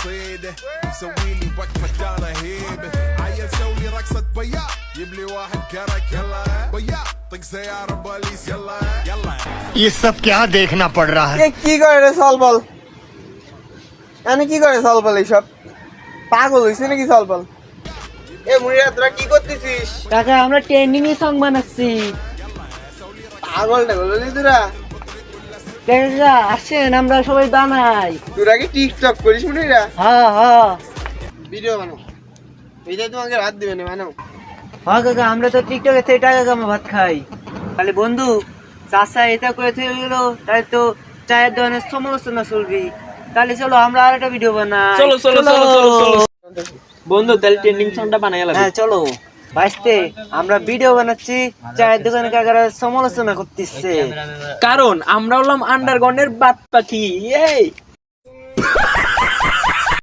قصيدة مسويلي وقفة دانا هيبة عيل سوي رقصة بياع جيب لي واحد كرك يلا بياع طق سيارة بوليس يلا يلا ये सब क्या देखना पड़ रहा है? এ কি করে রে সলবল এনে কি করে সলবল এইসব পাগল হইছে নাকি সলবল এ মুড়িয়া তোরা কি করতেছিস কাকা আমরা ট্রেন্ডিং এ সং বানাচ্ছি। পাগল না বললি তোরা কাকা আসেন আমরা সবাই বানাই। তোরা কি টিকটক করিস মুড়িয়া হ্যাঁ হ্যাঁ ভিডিও বানাও এইটাই তোমাকে রাত দিবে না বানাও হ্যাঁ কাকা আমরা তো টিকটকে থেকে টাকা কামা ভাত খাই। তাহলে বন্ধু চাষা এটা করে থেকে গেল তাই তো চায়ের দোকানের সমালোচনা চলবি। তাহলে চলো আমরা আর একটা ভিডিও বানাই। চলো চলো চলো চলো চলো বন্ধু তাহলে ট্রেন্ডিং সংটা বানাই গেলাম। হ্যাঁ চলো ভাইস্তে আমরা ভিডিও বানাচ্ছি চায়ের দোকানে কাকারা সমালোচনা করতেছে। কারণ আমরা হলাম আন্ডারগ্রাউন্ডের বাদ পাখি। এই